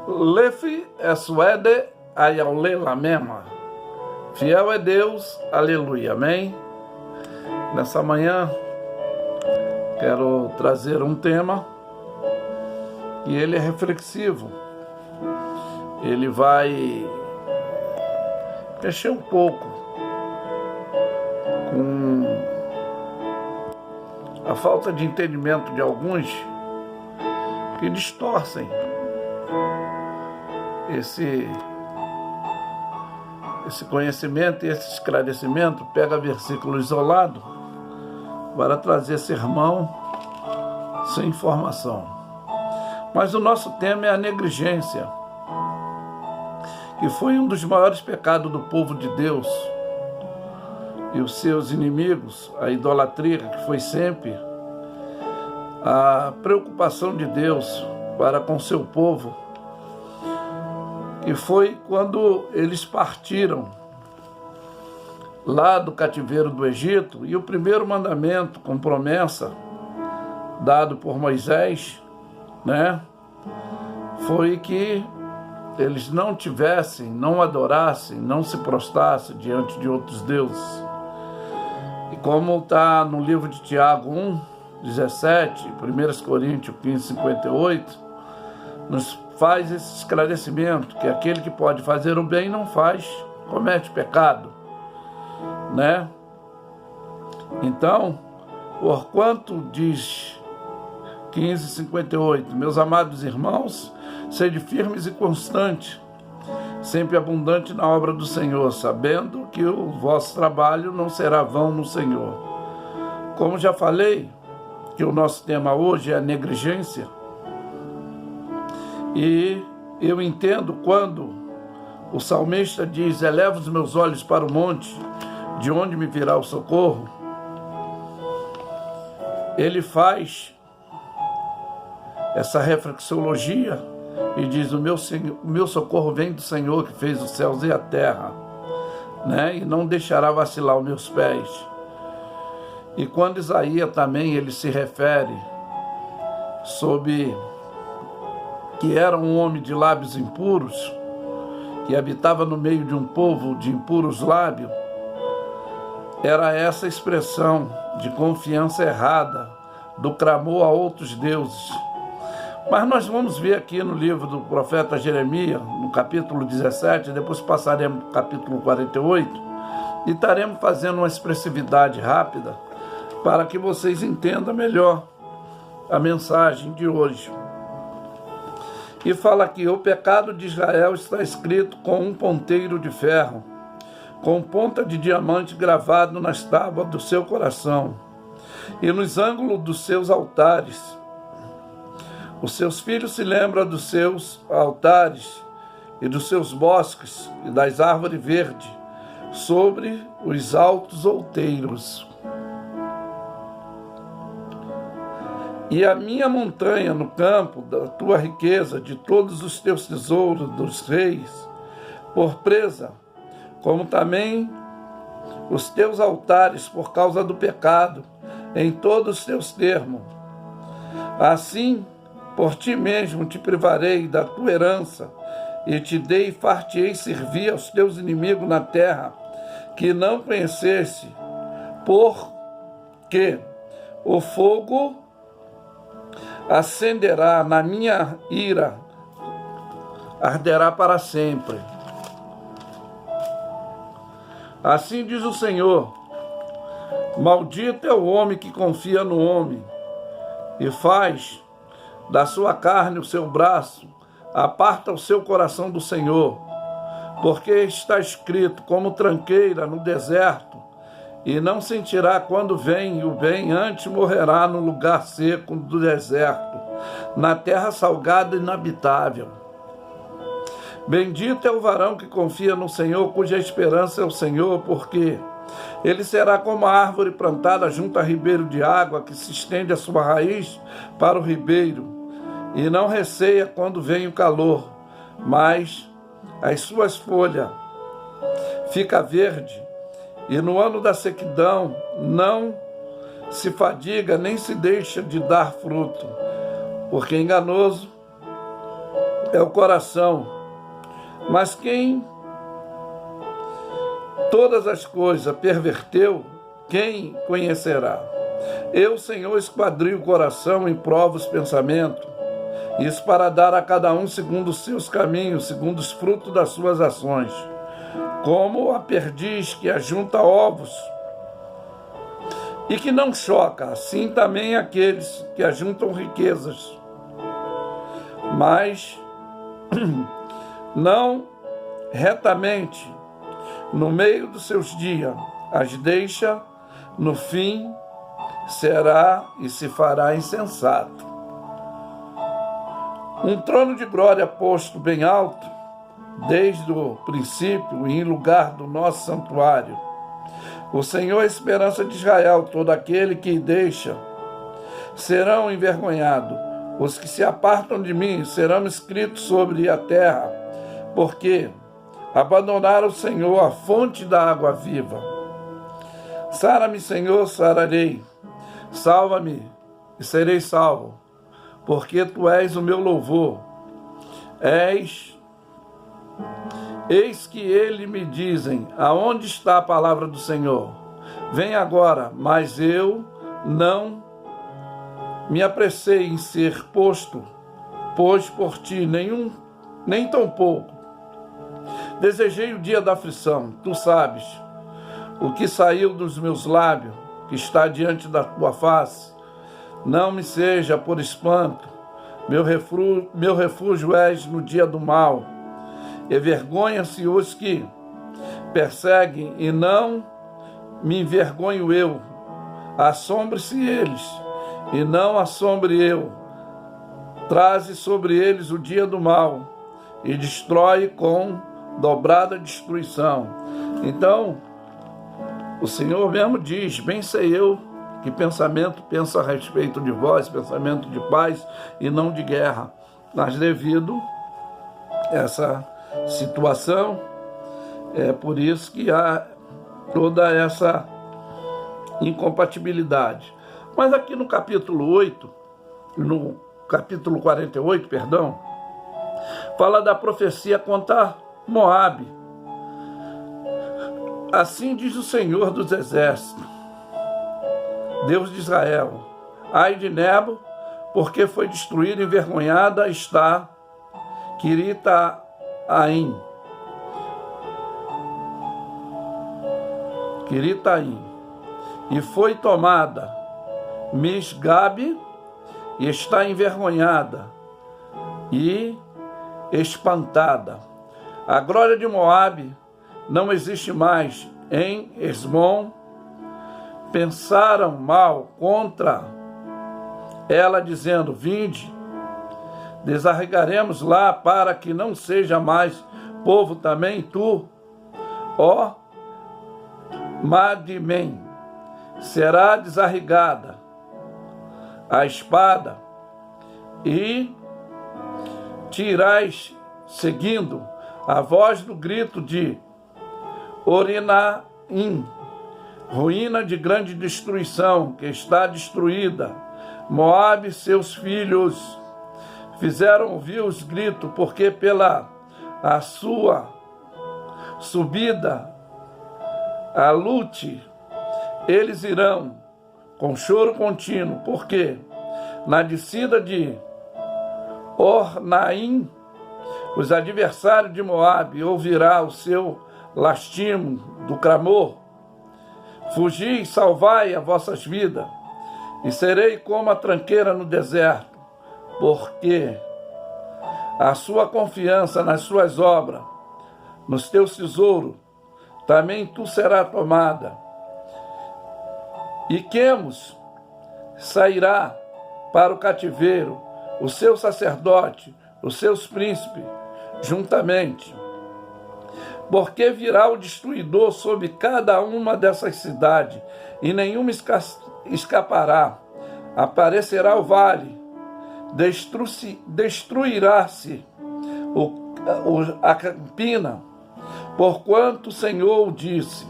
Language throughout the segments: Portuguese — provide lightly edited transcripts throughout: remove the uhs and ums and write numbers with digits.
Lefi Eswede Ayaule Lamema. Fiel é Deus, aleluia, amém? Nessa manhã, quero trazer um tema e ele é reflexivo. Ele vai mexer um pouco com a falta de entendimento de alguns que distorcem esse conhecimento e esse esclarecimento, pega versículo isolado para trazer sermão sem informação. Mas o nosso tema é a negligência, que foi um dos maiores pecados do povo de Deus e os seus inimigos, a idolatria, que foi sempre a preocupação de Deus para com seu povo. E foi quando eles partiram lá do cativeiro do Egito, e o primeiro mandamento com promessa dado por Moisés, foi que eles não tivessem, não adorassem, não se prostrassem diante de outros deuses. E como está no livro de Tiago 1:17, 1 Coríntios 15:58, nos faz esse esclarecimento, que aquele que pode fazer o bem não faz, comete pecado, Então, porquanto diz 15:58, meus amados irmãos, sede firmes e constantes, sempre abundante na obra do Senhor, sabendo que o vosso trabalho não será vão no Senhor. Como já falei, que o nosso tema hoje é a negligência, e eu entendo quando o salmista diz: eleva os meus olhos para o monte, de onde me virá o socorro. Ele faz essa reflexologia e diz: o meu socorro vem do Senhor que fez os céus e a terra, e não deixará vacilar os meus pés. E quando Isaías também ele se refere sobre que era um homem de lábios impuros, que habitava no meio de um povo de impuros lábios, era essa expressão de confiança errada, do clamor a outros deuses. Mas nós vamos ver aqui no livro do profeta Jeremias, no capítulo 17, depois passaremos para o capítulo 48, e estaremos fazendo uma expressividade rápida para que vocês entendam melhor a mensagem de hoje. E fala aqui: o pecado de Israel está escrito com um ponteiro de ferro, com ponta de diamante gravado nas tábuas do seu coração e nos ângulos dos seus altares. Os seus filhos se lembram dos seus altares e dos seus bosques e das árvores verdes sobre os altos outeiros. E a minha montanha no campo da tua riqueza, de todos os teus tesouros dos reis, por presa, como também os teus altares por causa do pecado, em todos os teus termos. Assim, por ti mesmo te privarei da tua herança, e te dei e far-te-ei servir aos teus inimigos na terra, que não conhecesse, porque o fogo acenderá na minha ira, arderá para sempre. Assim diz o Senhor: maldito é o homem que confia no homem, e faz da sua carne o seu braço, aparta o seu coração do Senhor, porque está escrito: como tranqueira no deserto, e não sentirá quando vem o bem, antes morrerá no lugar seco do deserto, na terra salgada e inabitável. Bendito é o varão que confia no Senhor, cuja esperança é o Senhor, porque ele será como a árvore plantada junto a ribeiro de água, que se estende a sua raiz para o ribeiro, e não receia quando vem o calor, mas as suas folhas fica verde, e no ano da sequidão não se fadiga, nem se deixa de dar fruto, porque enganoso é o coração, mas quem todas as coisas perverteu, quem conhecerá? Eu, Senhor, esquadrio o coração e provo os pensamentos, isso para dar a cada um segundo os seus caminhos, segundo os frutos das suas ações. Como a perdiz que ajunta ovos e que não choca, assim também aqueles que ajuntam riquezas, mas não retamente no meio dos seus dias, as deixa, no fim será e se fará insensato. Um trono de glória posto bem alto, desde o princípio e em lugar do nosso santuário. O Senhor é a esperança de Israel, todo aquele que deixa serão envergonhados. Os que se apartam de mim serão escritos sobre a terra, porque abandonaram o Senhor, a fonte da água viva. Sara-me, Senhor, sararei. Salva-me e serei salvo, porque tu és o meu louvor. Eis que ele me dizem, aonde está a palavra do Senhor? Vem agora, mas eu não me apressei em ser posto, pois por ti nem tão pouco. Desejei o dia da aflição, tu sabes, o que saiu dos meus lábios, que está diante da tua face. Não me seja por espanto, meu refúgio és no dia do mal. Envergonha-se os que perseguem, e não me envergonho eu. Assombre-se eles, e não assombre eu. Traze sobre eles o dia do mal, e destrói com dobrada destruição. Então, o Senhor mesmo diz, bem sei eu que pensamento pensa a respeito de vós, pensamento de paz e não de guerra. Mas devido a essa situação, é por isso que há toda essa incompatibilidade. Mas aqui no capítulo 48, perdão, fala da profecia contra Moabe. Assim diz o Senhor dos Exércitos, Deus de Israel: ai de Nebo, porque foi destruída e envergonhada está Quiritaim, e foi tomada Misgabe, e está envergonhada e espantada. A glória de Moabe não existe mais em Esmon. Pensaram mal contra ela, dizendo: vinde, desarregaremos lá, para que não seja mais povo também tu, ó Madimem, será desarregada a espada, e tirais, seguindo a voz do grito de Orinaim, ruína de grande destruição, que está destruída. Moabe e seus filhos fizeram ouvir os gritos, porque pela a sua subida a Lute eles irão com choro contínuo, porque na descida de Ornaim os adversários de Moabe ouvirá o seu lastimo do clamor. Fugi e salvai as vossas vidas, e serei como a tranqueira no deserto, porque a sua confiança nas suas obras, nos teus tesouros, também tu serás tomada. E Quemos sairá para o cativeiro, o seu sacerdote, os seus príncipes, juntamente. Porque virá o destruidor sobre cada uma dessas cidades, e nenhuma escapará. Aparecerá o vale, destruirá-se a campina, porquanto o Senhor disse: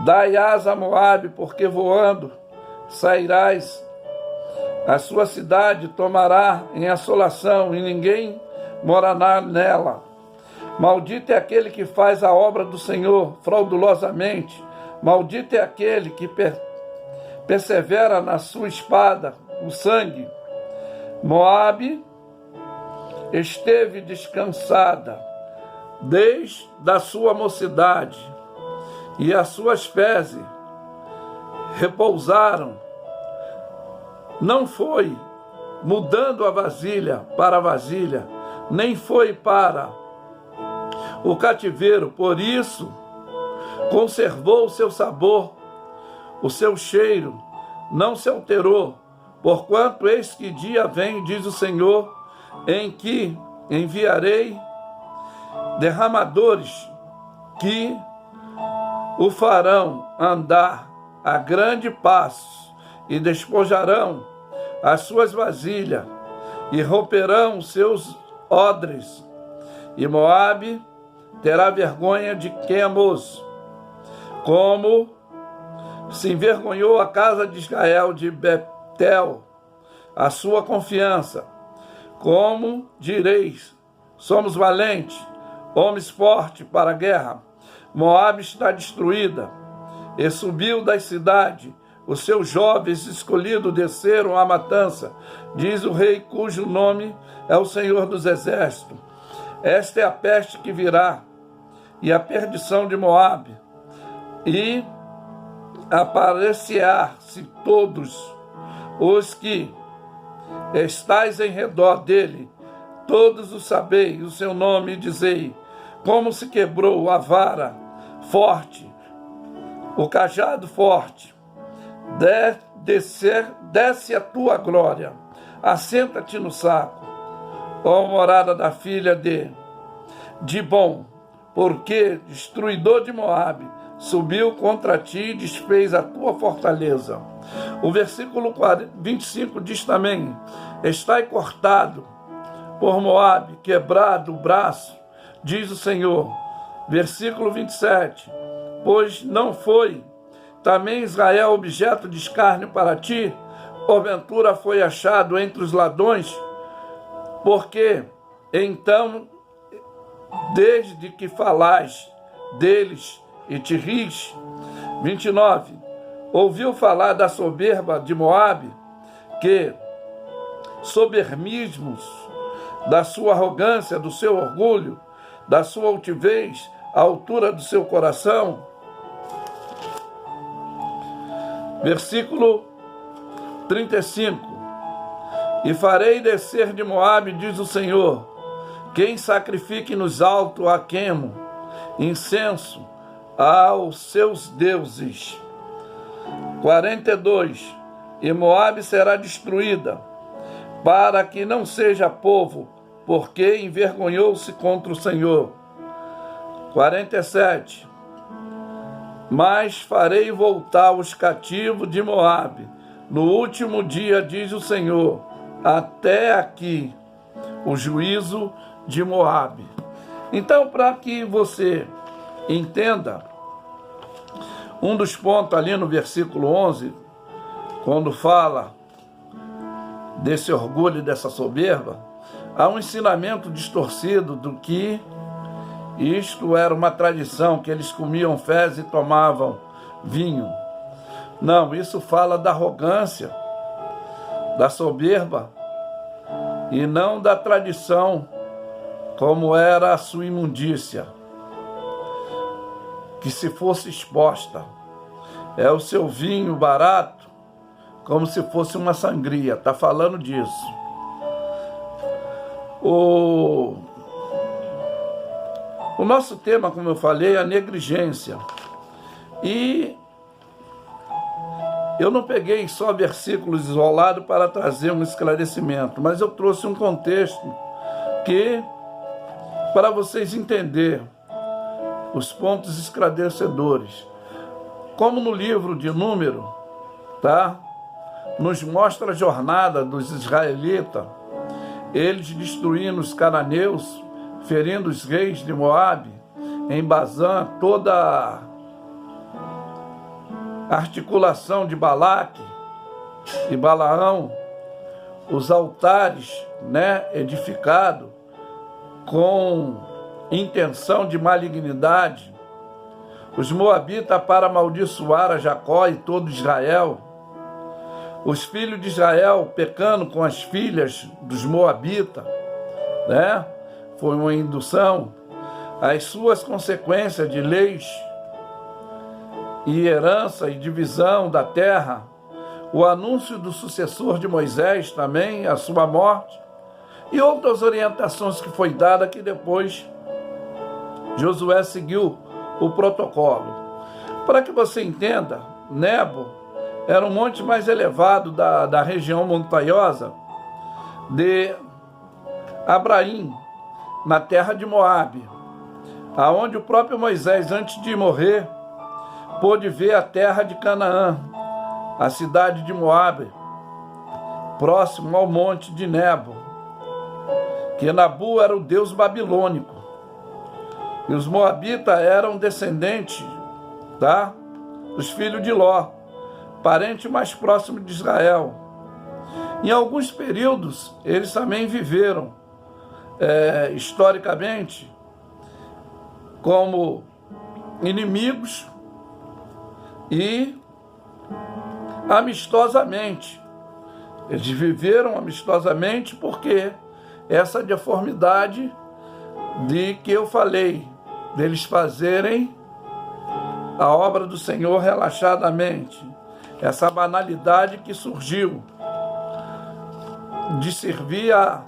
dai asa a Moabe, porque voando sairás, a sua cidade tomará em assolação, e ninguém morará nela. Maldito é aquele que faz a obra do Senhor fraudulosamente. Maldito é aquele que persevera na sua espada, o sangue. Moabe esteve descansada desde a sua mocidade, e as suas fezes repousaram. Não foi mudando a vasilha para a vasilha, nem foi para o cativeiro, por isso conservou o seu sabor, o seu cheiro não se alterou, porquanto eis que dia vem, diz o Senhor, em que enviarei derramadores que o farão andar a grande passo e despojarão as suas vasilhas e romperão os seus odres. E Moabe terá vergonha de Quemos, como se envergonhou a casa de Israel de Betel, a sua confiança. Como direis, somos valentes, homens fortes para a guerra. Moabe está destruída, e subiu das cidades. Os seus jovens escolhidos desceram à matança, diz o rei cujo nome é o Senhor dos Exércitos. Esta é a peste que virá, e a perdição de Moabe, e aparecerá-se todos os que estáis em redor dele, todos o sabeis, o seu nome, e dizei, como se quebrou a vara forte, o cajado forte. Desce a tua glória, assenta-te no saco, ó morada da filha de Dibom, porque destruidor de Moabe subiu contra ti e desfez a tua fortaleza. O versículo 25 diz também, estai cortado por Moabe, quebrado o braço, diz o Senhor. Versículo 27, pois não foi também Israel objeto de escárnio para ti? Porventura foi achado entre os ladrões? Porque então, desde que falais deles e te ris. 29, ouviu falar da soberba de Moabe, que soberbismos da sua arrogância, do seu orgulho, da sua altivez, a altura do seu coração. Versículo 35. E farei descer de Moabe, diz o Senhor, quem sacrifique nos altos a Quemo, incenso aos seus deuses. 42. E Moabe será destruída, para que não seja povo, porque envergonhou-se contra o Senhor. 47. Mas farei voltar os cativos de Moabe no último dia, diz o Senhor, até aqui o juízo de Moabe. Então, para que você entenda, um dos pontos ali no versículo 11, quando fala desse orgulho e dessa soberba, há um ensinamento distorcido do que isto era uma tradição, que eles comiam fezes e tomavam vinho. Não, isso fala da arrogância, da soberba, e não da tradição, como era a sua imundícia, que se fosse exposta. É o seu vinho barato, como se fosse uma sangria. Está falando disso. O nosso tema, como eu falei, é a negligência. E eu não peguei só versículos isolados para trazer um esclarecimento, mas eu trouxe um contexto que, para vocês entenderem os pontos esclarecedores. Como no livro de Número, tá? Nos mostra a jornada dos israelitas, eles destruindo os cananeus, ferindo os reis de Moabe, em Bazã, toda a articulação de Balaque e Balaão, os altares, edificados, com intenção de malignidade, os moabitas para amaldiçoar a Jacó e todo Israel, os filhos de Israel pecando com as filhas dos moabitas, né? Foi uma indução. As suas consequências de leis e herança e divisão da terra, o anúncio do sucessor de Moisés também, a sua morte, e outras orientações que foi dada que depois Josué seguiu o protocolo. Para que você entenda, Nebo era um monte mais elevado da região montanhosa de Abraim, na terra de Moabe, aonde o próprio Moisés, antes de morrer, pôde ver a terra de Canaã, a cidade de Moabe, próximo ao monte de Nebo, que Nabu era o deus babilônico, e os moabitas eram descendentes, tá, dos filhos de Ló, parente mais próximo de Israel. Em alguns períodos, eles também viveram, historicamente, como inimigos e amistosamente. Eles viveram amistosamente porque essa deformidade de que eu falei, deles fazerem a obra do Senhor relaxadamente, essa banalidade que surgiu de servir a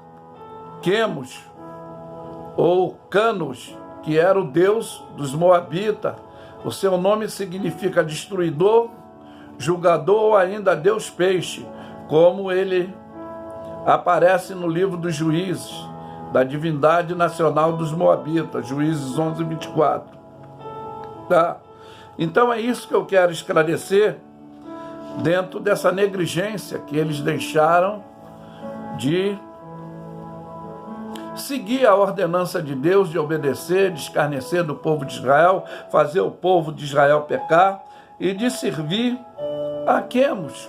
Quemos ou Canos, que era o deus dos moabitas. O seu nome significa destruidor, julgador ou ainda Deus peixe, como ele aparece no livro dos Juízes, da divindade nacional dos moabitas, Juízes 11:24. Tá? Então é isso que eu quero esclarecer dentro dessa negligência que eles deixaram de seguir a ordenança de Deus, de obedecer, de escarnecer do povo de Israel, fazer o povo de Israel pecar e de servir a Quemos.